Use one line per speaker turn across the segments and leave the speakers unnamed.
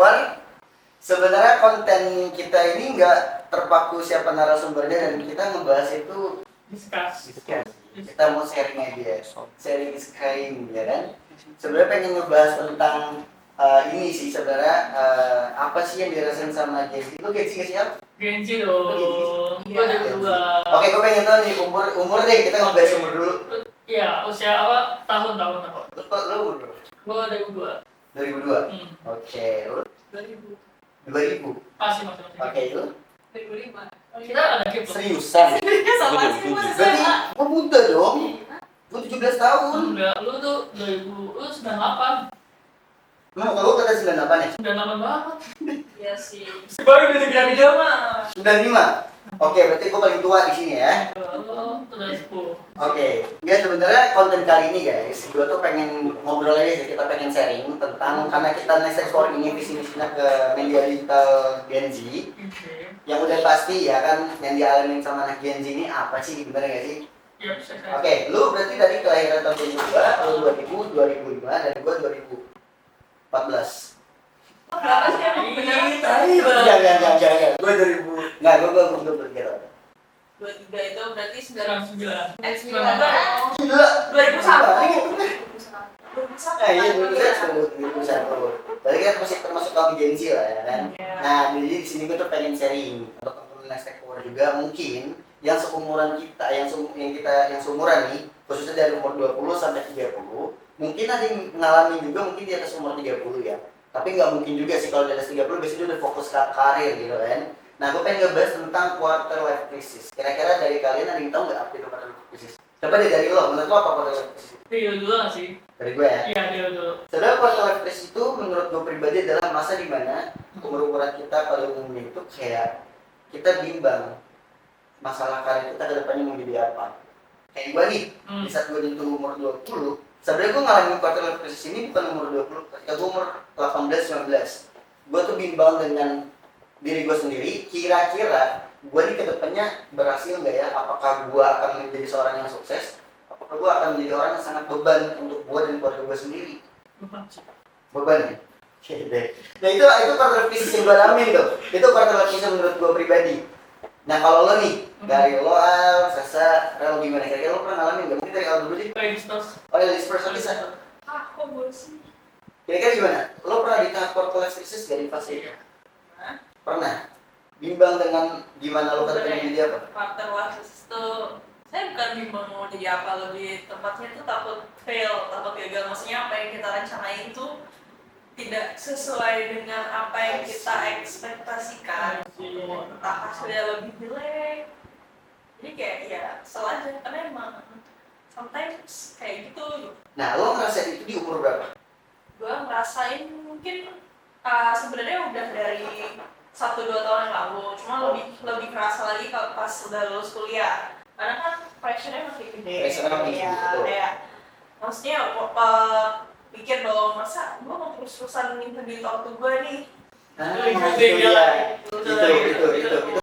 everyone. Sebenarnya konten kita ini nggak terpaku siapa narasumbernya dan kita ngebahas itu
discuss.
Kita mau sharing aja, sharing is caring, ya kan? Sebenarnya pengen ngebahas tentang ini sih sebenarnya apa sih yang dirasain sama Genji? Lu Genji nggak sih ya?
Genji dong. Gua dari dua.
Oke, gue pengen tahu nih umur deh, kita ngebahas umur dulu.
Iya, usia apa? Tahun.
Lu umur berapa?
Gua 2002.
2002. Oke, lu 2000.
Masih.
Oke, lu
2005.
Kita ada gap loh.
seriusan?
Sama sih
Berarti gue muda dong. Gue 17 tahun.
Enggak, lu tuh 2000, lu 98.
Emang kalau kata 98 ya?
98 banget.
Iya sih.
Si baru udah segera mah.
95. Oke, berarti gue paling tua di sini ya.
Lu udah 10.
Oke, ya sebenarnya konten kali ini guys, gue tuh pengen ngobrol aja sih, kita pengen sharing tentang karena kita next explore ini visi misinya ke media digital Gen Z. Yang udah pasti ya kan yang dialamin sama anak Gen Z ini apa sih, bener gak sih?
Iya, bisa.
Oke, lu berarti tadi kelahiran tahun 2002, lu 2000, 2005, dan gue 2014.
Berapa sih emang beneran?
Jangan. Gue 2000, nggak, gue belum berkira.
23 itu berarti
99.
2001.
Gila,
2001.
iya 2001. Berarti kan masih termasuk kaum Gen Z lah ya kan. Nah, jadi di sini gue tuh pengen sharing untuk teman-teman next explore juga mungkin yang seumuran kita, yang seumuran nih, khususnya dari umur 20 sampai 30, mungkin ada yang ngalamin juga mungkin di atas umur 30 ya. Tapi nggak mungkin juga sih kalau di atas 30 biasanya dia udah fokus ke karir gitu kan. Nah, gue pengen ngebahas tentang quarter life crisis. Kira-kira dari kalian ada yang tahu nggak apa itu quarter life crisis? Coba deh dari lo, menurut lo apa quarter life crisis?
Iya dulu nggak sih?
Dari gue ya?
Iya, dia dulu.
Sebenarnya quarter life crisis itu menurut gue pribadi adalah masa dimana umur-umuran kita pada umumnya itu kayak kita bimbang masalah karir kita ke depannya mau jadi apa. Kayak gue nih, di saat gue nyentuh umur 20, sebenarnya gue ngalamin quarter life crisis ini bukan umur 20, ketika gue umur 18-19. Gue tuh bimbang dengan diri gue sendiri, kira-kira gue nih ke depannya berhasil nggak ya? Apakah gue akan menjadi seorang yang sukses? Apakah gue akan menjadi orang yang sangat beban untuk gue dan keluarga gue sendiri? Beban ya? Oke deh. Nah itu quarter life crisis yang gue alamin tuh. Itu quarter life crisis menurut gue pribadi. Nah kalau lo nih, dari lo Al, Sasa, Rel gimana? Kira-kira lo pernah ngalamin nggak? Mungkin dari Al dulu deh. Oh ya, disperse bisa.
Kok bosan?
Kira-kira gimana? Lo pernah di tahap quarter life crisis gak di fase itu? Pernah? Bimbang dengan gimana lo ke depannya jadi apa?
Quarter life crisis itu saya bukan bimbang mau jadi apa, lebih tepatnya itu takut fail, takut gagal. Maksudnya apa yang kita rencanain itu tidak sesuai dengan apa yang kita ekspektasikan. Entah hasilnya lebih jelek. Jadi kayak ya kesel aja, karena emang sometimes kayak gitu.
Nah, lo ngerasain itu di umur berapa?
Gue ngerasain mungkin sebenarnya udah dari 1-2 tahun yang lalu, cuma lebih kerasa lagi kalau pas udah lulus kuliah, karena kan pressure-nya makin gede.
Pressure-nya makin gede, betul.
Kayak maksudnya pikir dong, masa gue mau terus-terusan minta duit waktu gue nih.
Itu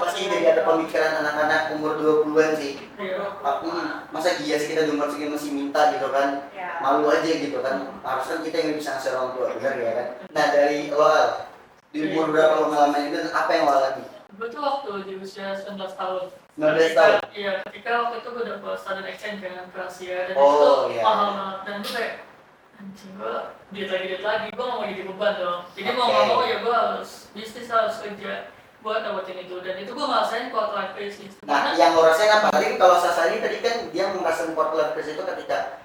pasti jadi ada pemikiran anak-anak umur 20-an sih. Masa iya sih kita umur segini masih minta gitu kan? Malu aja gitu kan? Harusnya kita yang bisa ngasih orang tua, benar ya kan? Nah dari lo di umur berapa lo ngalamin itu dan apa yang lo alami?
Gue tuh waktu di usia 19 tahun.
19 tahun?
Iya, ketika waktu itu gue udah student exchange kan ke Asia dan
Oh,
itu
iya.
mahal banget. Dan gue kayak anjing, gue duit lagi, gue gak mau jadi beban dong. Jadi mau gak mau ya gue harus bisnis, harus kerja buat dapetin itu. Dan itu gue ngerasain quarter life crisis.
Nah, yang lo rasain apa? Tadi kalau Sasa ini tadi kan dia merasakan quarter life crisis itu ketika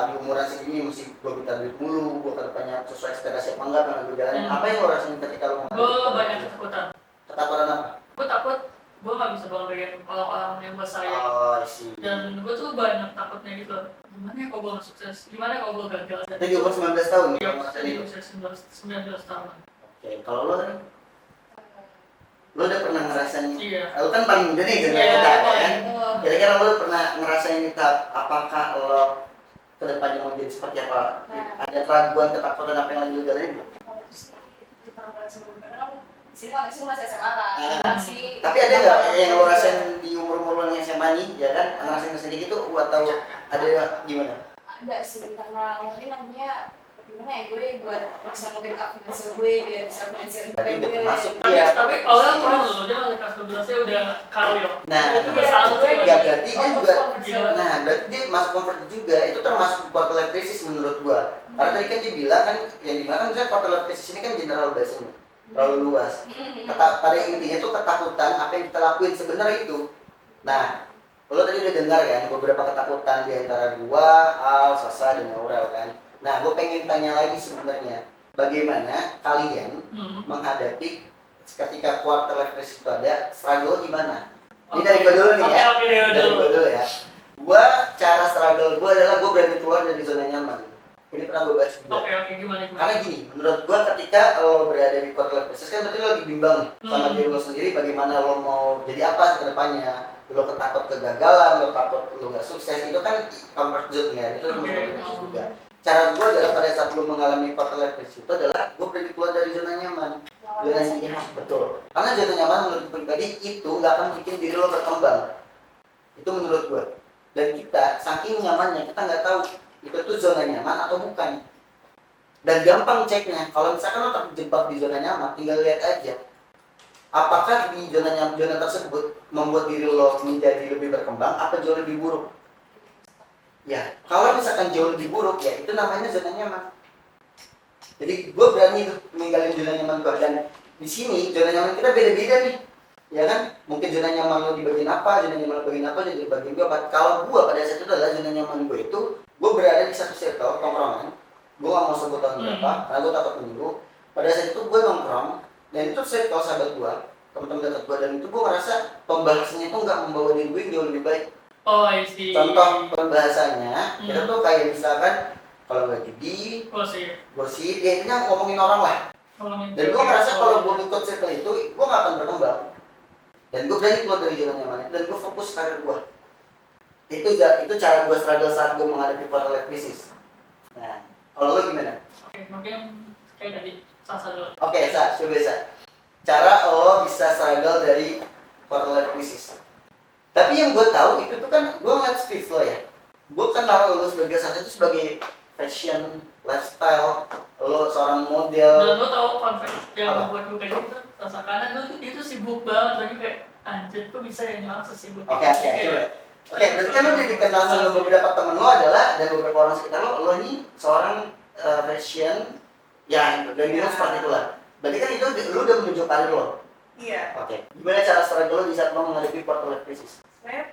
di umuran segini mesti gue minta duit mulu, gue ke depannya sesuai ekspektasi apa enggak karena gue jalanin. Apa yang lo rasain ketika lo
Gue banyak ketakutan.
Ketakutan apa?
Gue takut gue gak bisa bagian orang-orang yang gue sayang.
Oh, isi.
Dan gue tuh banyak takutnya gitu. Gimana ya kalau gue gak sukses? Gimana kalau gue gagal?
Itu di umur 19 tahun
Iya,
lo ngerasain
di
itu?
usia 19 tahun.
Oke, kalau lo tadi? Lo udah pernah ngerasain?
Iya.
Lo kan paling muda nih dari kita kan? Kira-kira lo pernah ngerasain itu apakah lo ke depannya mau jadi seperti apa? Ada keraguan, ketakutan apa yang lagi lo jalanin belum?
Masih masih SMA kan?
Tapi ada nggak yang lo rasain di umur-umur yang SMA nih, ya kan? Ngerasain sendiri gitu, atau ada gimana?
Ada sih, karena mungkin namanya gimana ya gue buat bisa nge-backup finansial gue biar bisa finansial
Tapi
gue.
udah termasuk
Tapi orang kurang loh, dia masih kelas 12 nya udah kawin.
Nah,
Itu bersalah tuh.
ya berarti dia juga
Gila.
nah berarti dia masuk comfort juga, itu termasuk quarter life crisis menurut gua. Karena tadi kan dia bilang kan, yang dimana kan misalnya quarter life crisis ini kan general bahasanya, terlalu luas. Pada intinya tuh ketakutan apa yang kita lakuin sebenarnya itu. Nah, lo tadi udah dengar kan beberapa ketakutan di antara gua, Al, Sasa, dan Aurel kan. Nah, gua pengen tanya lagi sebenarnya, bagaimana kalian menghadapi ketika quarter life crisis itu ada, struggle gimana? Ini dari gua dulu nih ya.
Oke,
Dari gua dulu ya. Gua cara struggle gua adalah gua berani keluar dari zona nyaman. Ini pernah gua bahas juga.
Oke, gimana?
Karena gini, menurut gua ketika lo berada di quarter life crisis kan berarti lo lagi bimbang sama diri lo sendiri bagaimana lo mau jadi apa ke depannya. Lo ketakut kegagalan, lo takut lo nggak sukses, itu kan comfort zone ya, itu menurut gua juga. Cara gua adalah pada saat lo mengalami quarter life crisis itu adalah gua berani keluar dari zona nyaman. Zona nyaman, betul. Karena zona nyaman menurut pribadi itu nggak akan bikin diri lo berkembang. Itu menurut gua. Dan kita saking nyamannya kita nggak tahu itu tuh zona nyaman atau bukan. Dan gampang ceknya, kalau misalkan lo terjebak di zona nyaman, tinggal lihat aja apakah di zona tersebut membuat diri lo menjadi lebih berkembang atau jauh lebih buruk. Ya, kalau misalkan jauh lebih buruk ya itu namanya zona nyaman. Jadi gue berani tuh meninggalin zona nyaman gue, dan di sini zona nyaman kita beda-beda nih, ya kan? Mungkin zona nyaman lo di bagian apa, zona nyaman lo bagian apa, dan di bagian gue apa. Kalau gue pada saat itu adalah zona nyaman gue itu, gue berada di satu circle tongkrongan. Gue gak mau sebut tahun berapa, karena gue takut menunggu. Pada saat itu gue nongkrong, dan itu circle sahabat gue, teman-teman dekat gue, dan itu gue ngerasa pembahasannya itu nggak membawa diri gue jauh lebih baik.
Oh, I see.
Contoh pembahasannya, itu tuh kayak misalkan kalau nggak judi, gosip, ya intinya ngomongin orang lah. Dan gue ngerasa kalau gue ikut circle itu, gue nggak akan berkembang. Dan gue berani keluar dari zona nyaman, dan gue fokus karir gue. Itu cara gue struggle saat gue menghadapi quarter life crisis. Nah, kalau lo gimana?
Oke, mungkin kayak dari Sasa dulu.
Oke, coba Sa. Cara lo bisa struggle dari quarter life crisis. Tapi yang gue tahu itu tuh kan gue ngeliat Steve lo ya. Gue kan tahu lo sebagai satu itu sebagai fashion, lifestyle, lo seorang model.
Dan lo tau konflik yang membuat gue kayak gitu, Sasa kanan lo itu sibuk banget, lagi kayak anjir kok bisa ya nyala sesibuk.
Oke, coba. Oke, berarti kan lo dikenal sama beberapa temen lo adalah dan beberapa orang sekitar lo ini seorang fashion yang dan dia seperti itulah. Berarti kan itu lo udah menunjuk karir lo.
Iya.
Oke. Gimana cara struggle lo di saat lo menghadapi quarter life crisis?
Sebenarnya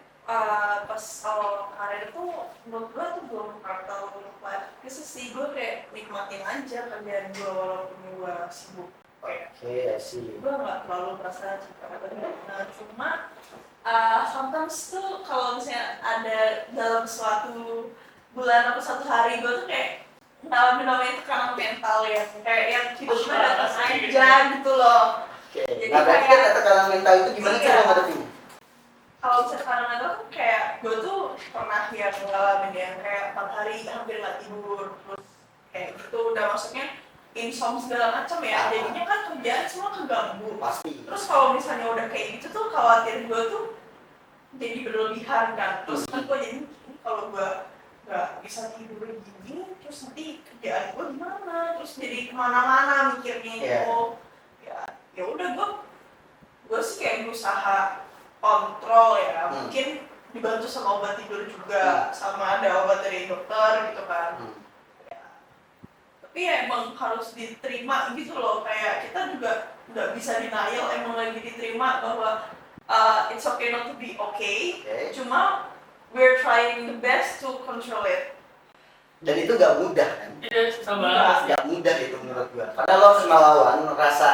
pas awal karir itu menurut gue tuh belum terlalu life crisis sih, gue kayak nikmatin aja kerjaan gue walaupun gue sibuk.
Oke, sih.
Gue nggak terlalu merasa capek. Nah, cuma sometimes tuh kalau misalnya ada dalam suatu bulan atau satu hari gue tuh kayak ngalamin namanya tekanan mental ya, kayak yang tiba-tiba datang aja gitu loh.
Oke.
Jadi
Nah, berarti
kayak-
kan tekanan mental itu gimana
Iya.
cara ngadepinnya?
Kalau misalnya tekanan mental tuh kayak gue tuh pernah ya ngalamin yang kayak 4 hari hampir nggak tidur, terus kayak gitu udah maksudnya insomnia segala macam ya, jadinya kan kerjaan semua keganggu.
Pasti.
Terus kalau misalnya udah kayak gitu tuh khawatir gue tuh jadi berlebihan kan, terus kan gue jadi kalau gue nggak bisa tidur gini, terus nanti kerjaan gue gimana, terus jadi kemana-mana mikirnya itu. Ya udah gue sih kayak berusaha kontrol ya, mungkin dibantu sama obat tidur juga, sama ada obat dari dokter gitu kan. Tapi ya emang harus diterima gitu loh, kayak kita juga nggak bisa denial, emang lagi diterima bahwa it's okay not to be okay, cuma we're trying the best to control it.
Dan itu gak mudah kan?
Iya, susah banget.
Gak mudah itu menurut gua. Karena lo harus melawan rasa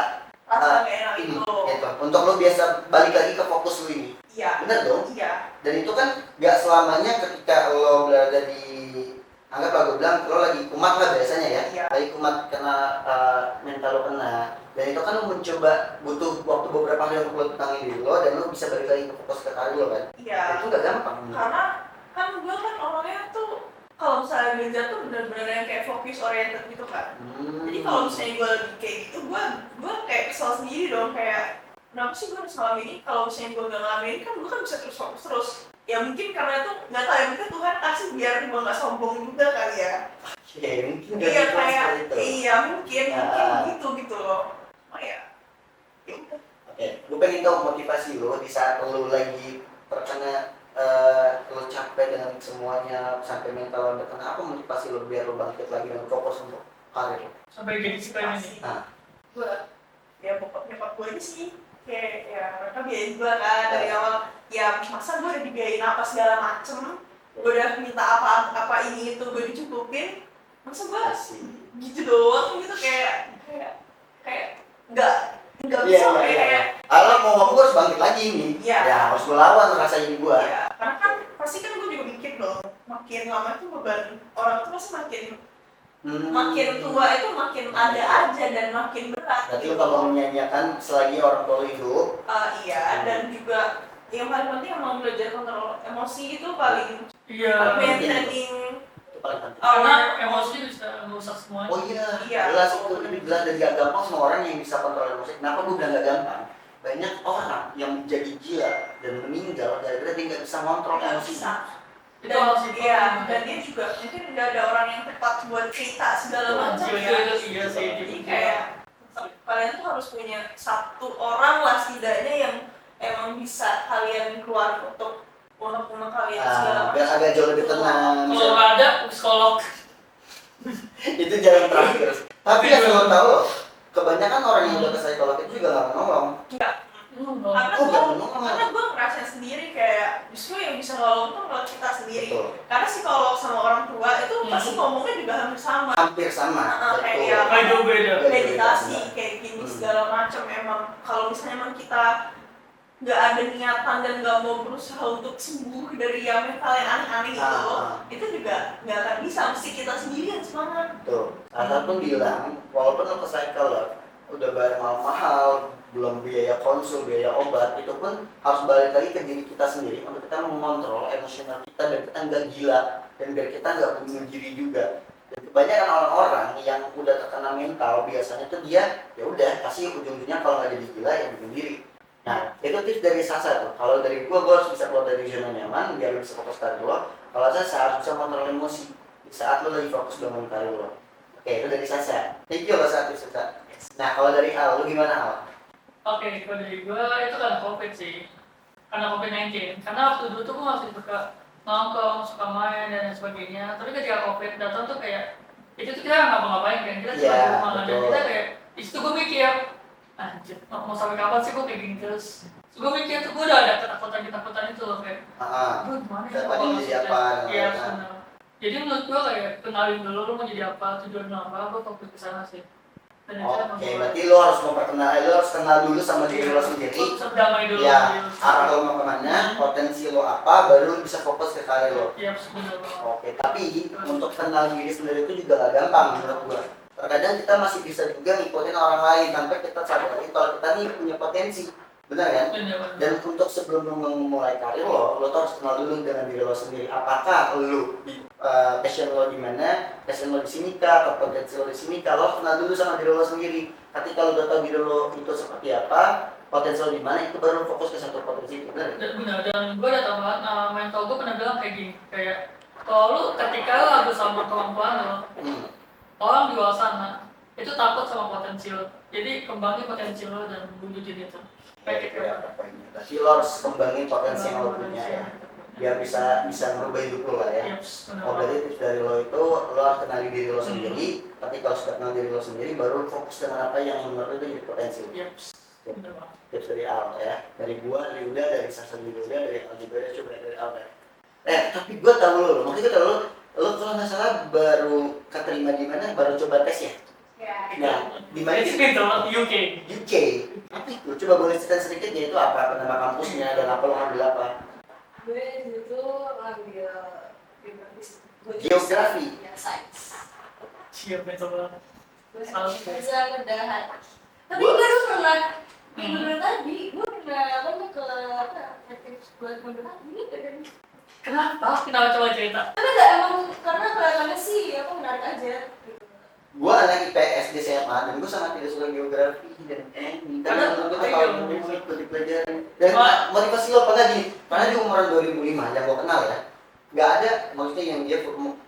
Rasa gak enak
ini,
itu.
gitu. Untuk lo biasa balik lagi ke fokus lo ini.
Iya.
Bener dong?
Iya.
Dan itu kan gak selamanya ketika lo berada di, anggaplah gue bilang lo lagi kumat lah biasanya ya.
Iya.
Lagi kumat karena mental lo kena. Dan itu kan lo mencoba butuh waktu beberapa hari untuk lo tentangin diri lo, dan lo bisa balik lagi ke fokus ke karir lo kan.
Iya.
Itu gak gampang.
Karena kan gue kan orangnya tuh kalau misalnya belajar tuh bener-bener yang kayak fokus oriented gitu kan. Jadi kalau misalnya gue lagi kayak gitu, gue kayak kesel sendiri dong, kayak kenapa sih gue harus ngalamin ini? Kalau misalnya gue gak ngalamin ini kan gue kan bisa terus fokus terus. Ya mungkin karena itu nggak tahu ya, mungkin Tuhan kasih biar gue nggak sombong juga kali ya.
Oke, mungkin
Iya kayak iya mungkin
Ah.
gitu loh. Oh ya udah.
Oke, gue pengen tahu motivasi lo di saat lo lagi terkena lo capek dengan semuanya sampai mental lo terkena, apa motivasi lo biar lo bangkit lagi dan fokus untuk karir lo?
Sampai jadi sekarang ini.
Ah.
Gue ya bokap nyokap gue aja sih, kayak ya mereka biayain gue kan dari awal. Ya masa gue udah dibiayain apa segala macem, gue udah minta apa ini itu gue dicukupin, masa gue
Asik.
gitu doang gitu, kayak nggak
Iya,
bisa
iya, iya.
kayak
Kalau mau gue harus bangkit lagi nih,
Iya.
ya harus gue lawan rasa ini gue.
ya, karena kan pasti kan gue juga mikir dong, makin lama tuh beban orang tuh pasti makin tua itu makin ada aja dan makin berat.
Berarti lo kalau menyanyiakan selagi orang tua lo hidup,
Iya, dan juga yang paling penting emang belajar kontrol emosi itu paling
Iya.
maintaining
itu paling penting.
Karena
our
emosi bisa merusak semuanya.
Oh iya,
Iya.
jelas itu jelas dan gak gampang semua orang yang bisa kontrol emosi. Kenapa gue bilang gak gampang? Banyak orang yang menjadi gila dan meninggal gara-gara dia nggak bisa kontrol
nggak
emosi.
bisa.
Itu
Dan
harus
iya, dan dia juga mungkin nggak ada orang yang tepat buat cerita segala macam
Iya,
ya.
iya sih.
Jadi kayak kalian tuh harus punya satu orang lah setidaknya yang emang bisa kalian keluar untuk unek-unek kalian segala macam.
Biar agak jauh lebih tenang.
Kalau nggak ada psikolog.
Itu jalan terakhir. Tapi yang lo tahu loh, kebanyakan orang yang udah ke psikolog itu juga nggak menolong.
Karena
Oh,
gue
nggak menolong.
ngerasain sendiri kayak justru yang bisa nolong tuh kalau kita sendiri.
Betul.
Karena psikolog sama orang tua itu pasti ngomongnya juga hampir sama.
Hampir sama.
Kayak
Betul.
ya,
Kayak jauh beda.
meditasi kayak gini segala macam. Emang kalau misalnya emang kita nggak ada niatan dan nggak mau berusaha untuk sembuh dari yang mental yang aneh-aneh itu juga nggak akan bisa, mesti kita sendiri yang semangat.
Tuh, salah satu bilang, walaupun lo ke psikolog, udah bayar mahal-mahal, belum biaya konsul, biaya obat, itu pun harus balik lagi ke diri kita sendiri untuk kita mengontrol emosional kita dan kita nggak gila dan biar kita nggak bunuh diri juga. Dan kebanyakan orang-orang yang udah terkena mental biasanya tuh dia ya udah pasti ujung-ujungnya kalau nggak jadi gila ya bunuh diri. Nah, itu tips dari Sasa tuh. Kalau dari gua harus bisa keluar dari zona nyaman biar lu bisa fokus karir lo. Kalau Sasa harus bisa kontrol emosi di saat lo lagi fokus dengan karir lo. Oke, itu dari Sasa. Thank you loh Sasa. Nah, kalau dari Al, lu gimana Al?
Oke, kalau dari gue itu karena COVID sih. Karena COVID-19. Karena waktu dulu tuh gue masih suka nongkrong, suka main dan lain sebagainya. Tapi ketika COVID datang tuh kayak itu tuh kita nggak ngapa-ngapain kan, kita cuma di rumah dan kita kayak di situ gue mikir, anjir, mau sampai kapan sih gue kayak gini terus? Gue mikir tuh gue udah ada ketakutan itu loh kayak, gue gimana ya?
Siapa nih siapa?
Iya, benar. Jadi menurut gue kayak kenalin dulu lu mau jadi apa, tujuan lu apa, gue fokus ke sana sih. Dan itu emang
Oke,
gue-
berarti lo harus lo harus kenal dulu sama diri lo sendiri.
Berdamai dulu.
Ya, arah lo mau kemana, potensi lo apa, baru lo bisa fokus ke karir lo.
Iya, benar banget.
Oke, tapi untuk kenal diri sendiri itu juga gak gampang menurut gua. Terkadang kita masih bisa juga ngikutin orang lain tanpa kita sadari kalau kita nih punya potensi, benar kan?
Benar.
Dan untuk sebelum lo memulai karir lo tuh harus kenal dulu dengan diri lo sendiri. Apakah lo passion lo di mana, passion lo di sini kah, atau potensi lo di sini? Kalau kenal dulu sama diri lo sendiri. Ketika lo udah tahu diri lo itu seperti apa, potensi lo di mana, itu baru fokus ke satu potensi itu, benar?
Benar, dan gue udah tau banget, mentor gue pernah bilang kayak gini, kayak kalau lu ketika lu lagu sama kemampuan lo, orang di luar sana itu takut sama potensi lo, jadi kembangin potensi lo dan wujudin itu. Kayak gitu.
Berarti lo harus kembangin potensi yang lo punya ya, biar bisa merubah hidup lo lah ya.
Iya, benar
Oh,
banget.
berarti tips dari lo itu lo harus kenali diri lo sendiri. Tapi kalau sudah kenal diri lo sendiri, baru fokus dengan apa yang menurut lo itu jadi potensi.
Iya, benar banget.
Tips dari Al ya, dari gua, dari Uda, dari Sasa juga udah, dari Al juga udah, coba dari Al ya. Tapi gua tahu lo, maksudnya tahu lo kalau nggak salah baru keterima di mana, baru coba tes ya.
Ya.
Nah, di mana
Itu
sih?
gitu, UK.
UK. Apa itu? Coba boleh cerita sedikit ya, itu apa nama kampusnya dan apa lo ngambil apa?
Gue dulu ngambil
Geografi.
Ya, sains.
Siap, betul banget.
Gue
Salah.
bisa ngedahan. Tapi gue dulu pernah minggu tadi, gue pernah buat minggu tadi.
Kenapa? Kenapa coba cerita?
Tapi gak emang karena kelihatannya sih aku menarik aja. Gitu.
Gua anak IPS di SMA dan gua sangat tidak suka geografi dan
Karena
menurut gua
iya,
kalau mau ikut dipelajarin dan motivasi lo apa lagi? Karena di umuran 2005 yang gua kenal ya, nggak ada maksudnya yang dia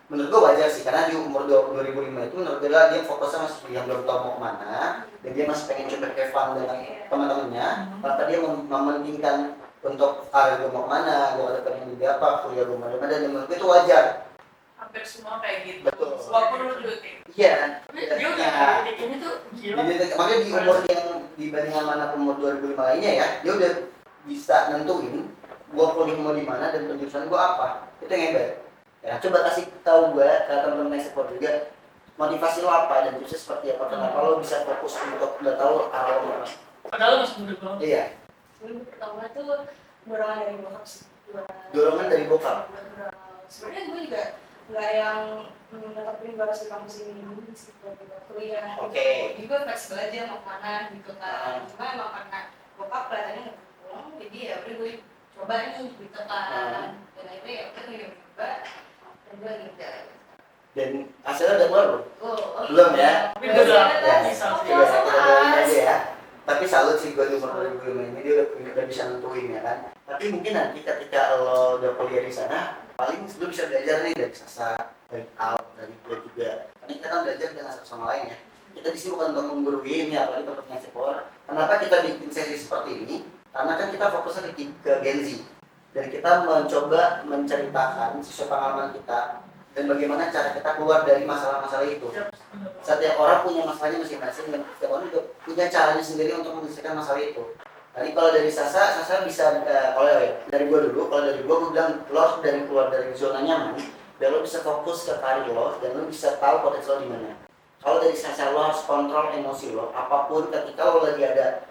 menurut gua wajar wajar sih, karena di umur 2005 itu menurut gue dia fokusnya masih yang belum tahu mau kemana, dan dia masih pengen coba have fun dengan teman-temannya, maka dia mementingkan untuk karir gue mau kemana, gue ada pengen jadi apa, kuliah gue mau kemana, dan menurut gue itu wajar.
Hampir semua kayak gitu.
Betul.
Walaupun lu cuti.
Iya.
Tapi dia udah kayak ini tuh gila.
Makanya di umur yang dibanding sama anak umur 2005 lainnya ya, dia udah bisa nentuin gue kuliah mau di mana dan penjurusan gue apa. Itu yang hebat. Ya, coba kasih tahu gue ke teman-teman yang support juga motivasi lo apa dan terusnya seperti apa, kenapa lo bisa fokus untuk udah tahu arah lo apa.
Padahal masih muda banget.
Iya,
Dulu pertama tuh dorongan dari bokap sih.
dorongan dari bokap.
Sebenarnya gue juga nggak yang menetapin gue harus di kampus ini dulu sih buat kuliah.
Oke.
Jadi gue fleksibel aja mau kemana gitu kan. Cuma emang karena bokap kelihatannya nggak pulang, jadi ya udah gue coba nih gitu kan. Dan akhirnya ya udah gue coba dan gue gitu.
Dan hasilnya udah keluar belum?
Oh,
Belum ya?
Tapi gue udah
Ya,
bisa sih.
kita doain aja ya. Tapi salut sih gue di umur 2005 ini dia udah bisa nentuin ya kan. Tapi mungkin nanti ketika lo udah kuliah di sana, paling lo bisa belajar nih dari Sasa, dari Al, dari gue juga. Karena kita kan belajar dengan satu sama lain ya. Kita di sini bukan untuk menggurui ya, apalagi untuk ngasih power. Kenapa kita bikin sesi seperti ini? Karena kan kita fokusnya ke Gen Z. Dan kita mencoba menceritakan sesuai pengalaman kita dan bagaimana cara kita keluar dari masalah-masalah itu. Setiap orang punya masalahnya masing-masing dan setiap orang juga punya caranya sendiri untuk menyelesaikan masalah itu. Tadi kalau dari Sasa bisa kalau dari gua dulu, kalau dari gua bilang lo harus dari keluar dari zona nyaman dan lo bisa fokus ke karir lo dan lo bisa tahu potensi lo di mana. Kalau dari Sasa lo harus kontrol emosi lo, apapun ketika lo lagi ada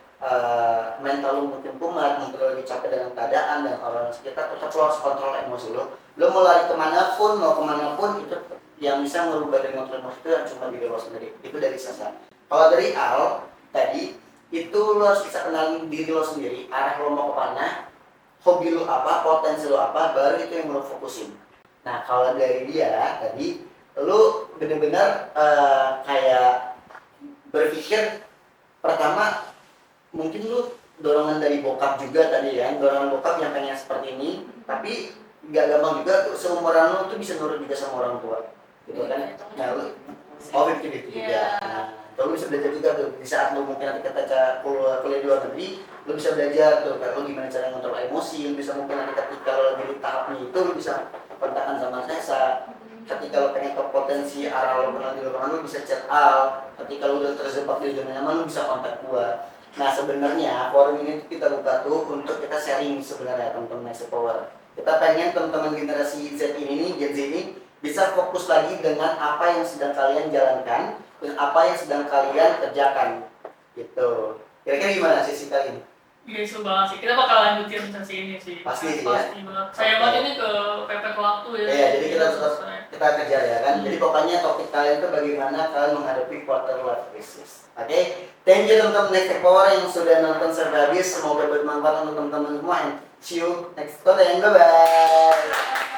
mental lo mungkin kumat, mungkin lo lagi capek dengan keadaan dan orang sekitar, tetap lo harus kontrol emosi lo. Lo mau lari kemanapun, mau kemanapun, itu yang bisa merubah dari kontrol emosi itu cuma diri lo sendiri. Itu dari Sasa. Kalau dari Al tadi, itu lo harus bisa kenalin diri lo sendiri, arah lo mau kemana, hobi lo apa, potensi lo apa, baru itu yang lo fokusin. Nah kalau dari dia tadi, lo benar-benar kayak berpikir pertama mungkin lu dorongan dari bokap juga tadi ya, dorongan bokap yang pengen seperti ini, tapi gak gampang juga seumuran lu tuh bisa nurut juga sama orang tua gitu kan. Nah lu gitu juga. Nah lu bisa belajar juga tuh di saat lu mungkin nanti ketika kuliah di luar negeri, lu bisa belajar tuh lu gimana cara ngontrol emosi, lu bisa mungkin nanti ketika lu lagi di tahapnya itu lu bisa kontakkan sama Sasa. Ketika lo pengen ke potensi arah lo kenal di luar, lu bisa chat Al. Ketika lo udah terjebak di zona nyaman, lu bisa kontak gua. Nah sebenarnya forum ini kita buka tuh untuk kita sharing sebenarnya teman-teman Next Power. Kita pengen teman-teman generasi Z ini nih, Gen Z ini bisa fokus lagi dengan apa yang sedang kalian jalankan dan apa yang sedang kalian kerjakan gitu. Kira-kira gimana sesi kali ini?
Iya, seru banget sih. Kita bakal lanjutin sesi ini sih.
Pasti sih,
Pasti banget. Saya banget ini ke pepet waktu ya.
Iya, jadi kita kejar ya kan. Jadi pokoknya topik kalian itu bagaimana kalian menghadapi quarter life crisis. Oke, thank you teman-teman Next Power yang sudah nonton sampai habis. Semoga bermanfaat untuk teman-teman semua. And see you next time. Bye bye.